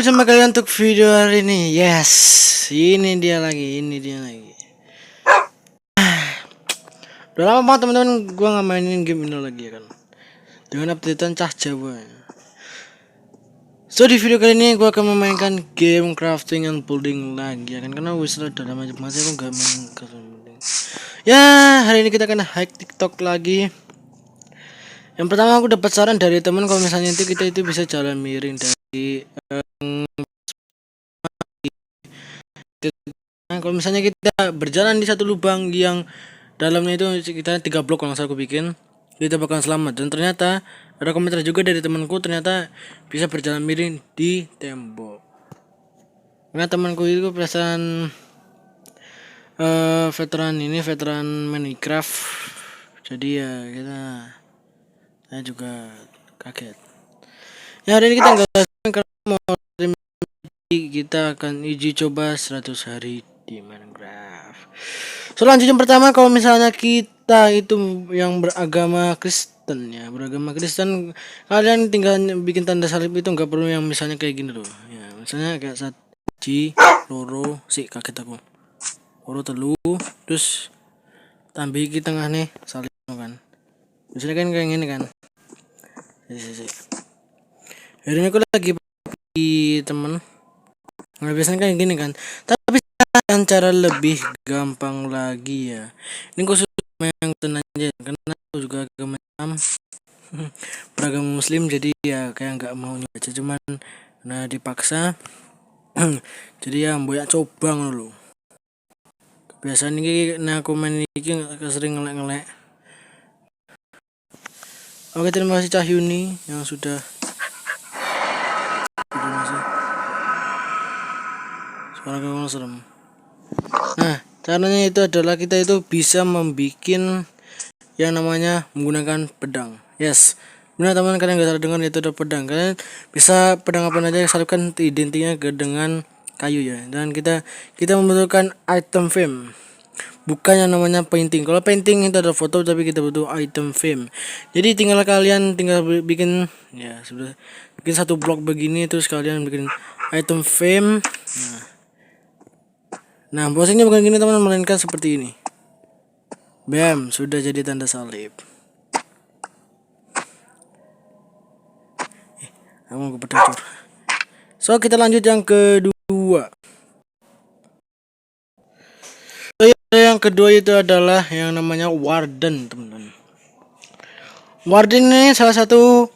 bersama kalian untuk video hari ini. Yes, ini dia lagi. Udah lama banget teman-teman gua nggak mainin game ini lagi ya kan. Dengan updatean cah Jawa. So di video kali ini gua akan memainkan game crafting and building lagi ya kan, karena wis udah lama banget aku nggak main crafting. Ya, hari ini kita akan hack TikTok lagi. Yang pertama aku dapat saran dari teman kalau misalnya itu kita itu bisa jalan miring dari kalau misalnya kita berjalan di satu lubang yang dalamnya itu sekitar 3 blok kalau aku bikin, kita bakal selamat. Dan ternyata ada komentar juga dari temanku, ternyata bisa berjalan miring di tembok. Karena temanku itu perasaan veteran Minecraft, jadi ya saya juga kaget. Ya hari ini kita nggak kita akan uji coba 100 hari di Minecraft. Selanjutnya pertama, kalau misalnya kita itu yang beragama Kristen ya, kalian tinggal bikin tanda salib itu nggak perlu yang misalnya kayak gini loh. Ya, misalnya kayak siji, loro, kaget aku. Loro telu, terus tambah di tengah nih salib kan. Misalnya kan kayak gini kan. Hari ini aku lagi temen. Nah, biasanya kayak gini kan. Tapi dengan cara lebih gampang lagi ya. Ini khusus yang tenang aja karena aku juga agama Islam, beragama Muslim, jadi ya kayak nggak mau nyoba, cuman nah dipaksa. Jadi ya mbok coba ngono lho. Kebiasaan ini nah aku main iki sering ngelek-ngelek. Oke, terima kasih Cah Yuni yang sudah suara kamu serem. Nah, caranya itu adalah kita itu bisa membuat yang namanya menggunakan pedang. Yes, benar teman, kalian nggak salah dengar, itu ada pedang. Kalian bisa pedang apa aja, salibkan identiknya dengan kayu ya. Dan kita membutuhkan item frame, bukan yang namanya painting. Kalau painting itu ada foto, tapi kita butuh item frame. Jadi kalian tinggal bikin ya, sudah bikin satu blok begini, terus kalian bikin item frame. Nah, posisinya bukan gini teman, melainkan seperti ini. Bam, sudah jadi tanda salib. Aku pedang. So, kita lanjut yang kedua. So, yang kedua itu adalah yang namanya Warden, teman-teman. Warden ini salah satu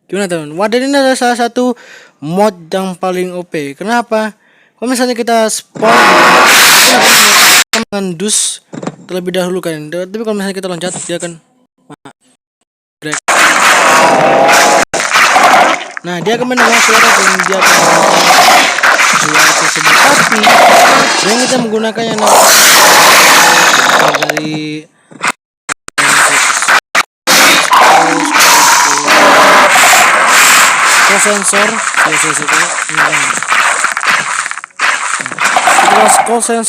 gimana teman? Warden ini adalah salah satu mod yang paling OP. Kenapa? Kalau misalnya kita spawn, kita mengendus terlebih dahulu kan. Tapi kalau misalnya kita loncat, dia akan drag. Nah, dia akan mendengar suara dan dia akan suara tersebut. Tapi dengan kita menggunakan yang dari sensor, sensor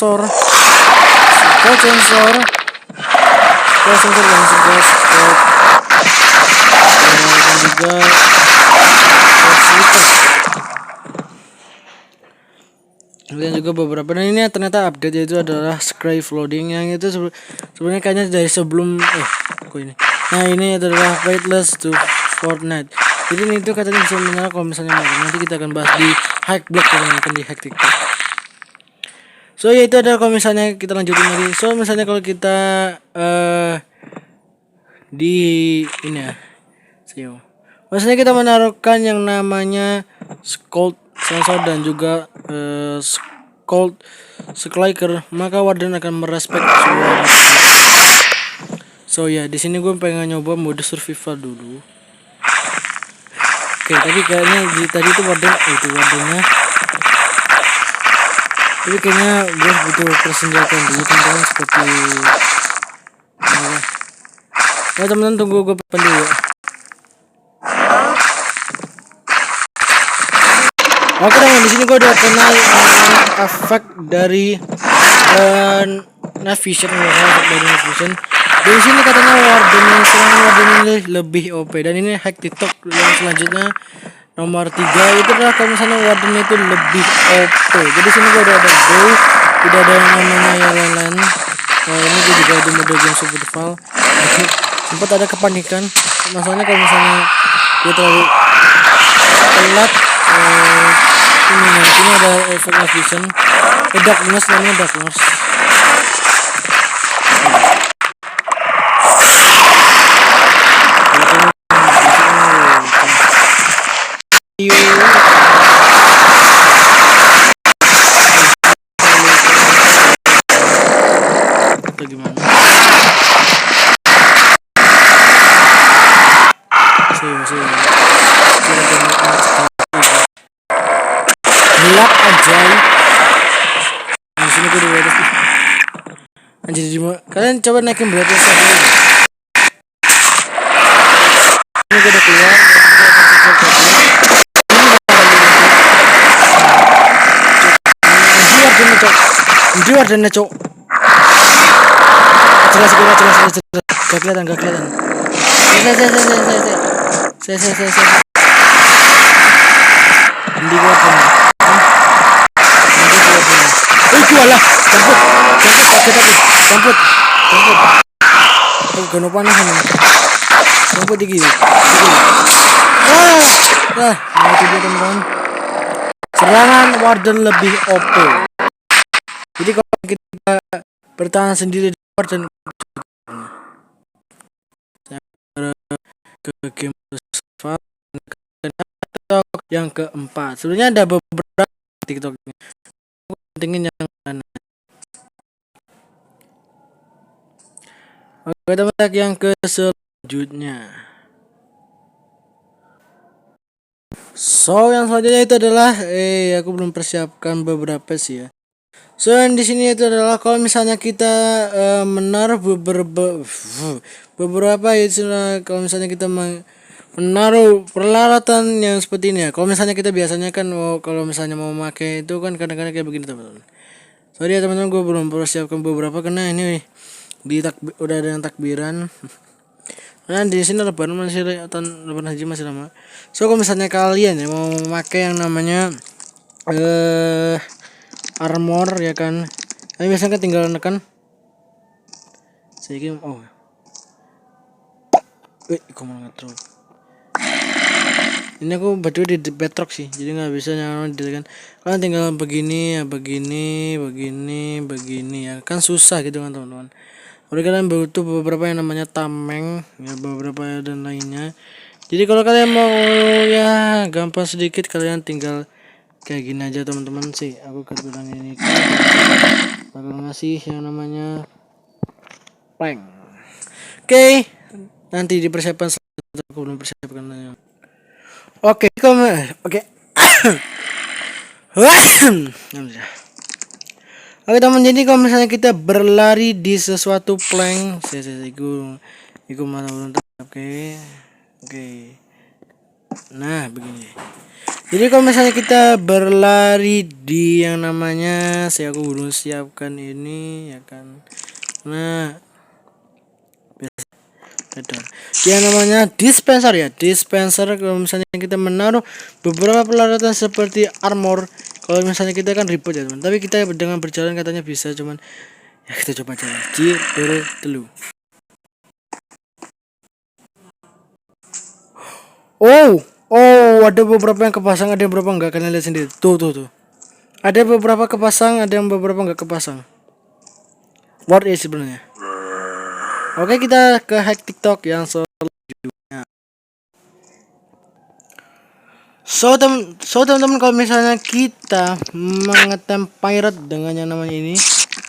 dan juga beberapa. Dan ini ternyata update itu adalah script loading, yang itu sebenarnya kayaknya dari sebelum ini. Nah, ini adalah weightless to Fortnite. Jadi ini itu katanya bisa menyala kalau misalnya mau. Nanti kita akan bahas di hack block yang akan di hack TikTok. So ya, itu adalah kalau misalnya kita lanjutin lagi. So misalnya kalau kita di ini ya, maksudnya kita menaruhkan yang namanya Scold sensor dan juga Scold Clicker, maka Warden akan merespek suara. So ya, di sini gue pengen nyoba mode survival dulu. Oke, tapi kayaknya tadi itu wardennya. Tapi kayaknya gue butuh persenjataan dulu teman-teman, seperti ya teman-teman, tunggu gue dulu ya. Oke teman, di sini gue udah kenal efek dari night vision. Dari sini katanya serangan warden ini lebih OP, dan ini hack TikTok yang selanjutnya nomor 3 itu adalah kalau misalnya warden itu lebih OP. Jadi sini gue udah ada bow, tidak ada yang namanya yang lain-lain. Ini gue juga di mode game survival. Sempat ada kepanikan, masalahnya kalau misalnya gue terlalu telat. Ini ada efek vision, darkness, namanya darkness. Gimana? Gelap aja. Di sini gue udah anjir, kalian coba naikin brightness dulu. Ini gue udah keluar. Wardennya cok. Jelas. Gak kelihatan. Saya. Hindi ko warden. Jualah. Camput. Oh, gano panas naman. Camput dikit. Nah itu dia teman-teman. Serangan warden lebih OP. Jadi kalau kita bertahan sendiri di warden, ke game yang keempat. Sebenarnya ada beberapa TikTok. Pentingin yang mana? Oke, teman-teman, yang ke selanjutnya. So, yang selanjutnya itu adalah aku belum persiapkan beberapa sih ya. So, yang di sini itu adalah kalau misalnya kita menaruh beberapa itu, kalau misalnya kita menaruh peralatan yang seperti ini ya. Kalau misalnya kita biasanya kan kalau misalnya mau pakai itu kan kadang-kadang kayak begini teman-teman. Sorry ya teman-teman, gue belum persiapkan beberapa karena ini udah ada yang takbiran. Nah di sini lebaran haji masih lama. So kalau misalnya kalian ya mau memakai yang namanya armor ya kan, kalian biasanya kan tinggal nekan. Saya kira ini aku batu di bedrock sih, jadi nggak bisa nyala kan. Kalian tinggal begini ya kan, susah gitu kan teman-teman. Udah, kalian butuh beberapa yang namanya tameng ya, beberapa dan lainnya. Jadi kalau kalian mau ya gampang sedikit, kalian tinggal kayak gini aja teman-teman sih. Aku bilang ini bakal ngasih yang namanya plank. Oke, nanti dipersiapkan, aku belum persiapkan. Oke. Oke teman, jadi kalau misalnya kita berlari di sesuatu plank, iku mana belum. Oke. Nah begini. Jadi kalau misalnya kita berlari di yang namanya, aku belum siapkan ini ya kan. Nah, yang namanya dispenser ya. Dispenser kalau misalnya kita menaruh beberapa peralatan seperti armor, kalau misalnya kita kan ribet ya teman, tapi kita dengan berjalan katanya bisa, cuman ya kita coba jalan dulu. Ada beberapa yang kepasang, ada yang beberapa enggak, kalian lihat sendiri. Tuh. Ada beberapa kepasang, ada yang beberapa enggak kepasang. What is sebenarnya? Oke, kita ke hack TikTok yang selanjutnya. So teman-teman, kalau misalnya kita mengetem pirate dengan yang namanya ini,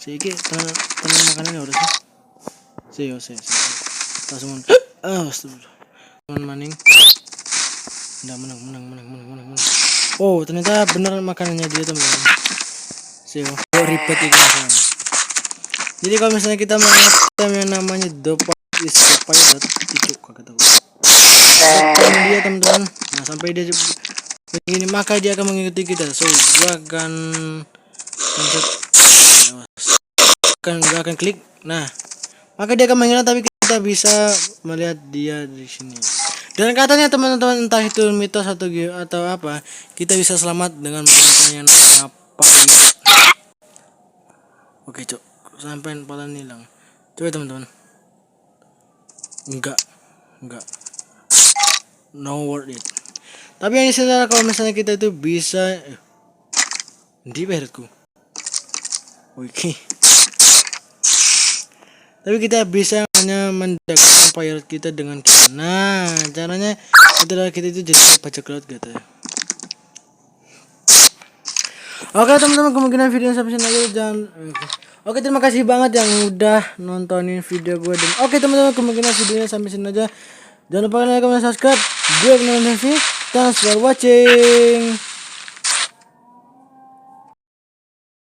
sedikit teman makanannya udah sih. Langsung teman maning. Udah menang. Oh, ternyata benar makanannya dia teman-teman. Ribet itu masalah. Jadi kalau misalnya kita mengetem yang namanya dopa is pirate, dicuk kagak tahu. Dia teman-teman. Nah, sampai dia begini, maka dia akan mengikuti kita. So gua akan gak akan klik. Nah maka dia akan menghilang, tapi kita bisa melihat dia di sini. Dan katanya teman-teman, entah itu mitos atau apa, kita bisa selamat dengan menggunakan yang namanya paling. Oke cok, sampai paling hilang. Coba teman-teman. Enggak, no worth it. Tapi yang istilah kalau misalnya kita itu bisa di perutku. Oke. Tapi kita bisa hanya mendekatkan pirate kita dengan kita. Nah, caranya adalah kita itu jadi bajak laut gitu ya. Oke teman-teman, kemungkinan video sampai sini aja, jangan. Oke, terima kasih banget yang udah nontonin video gue. Dan oke teman-teman, kemungkinan videonya sampai sini aja. Jangan lupa like, comment, subscribe. Gue Benar Nevi. Thanks for watching.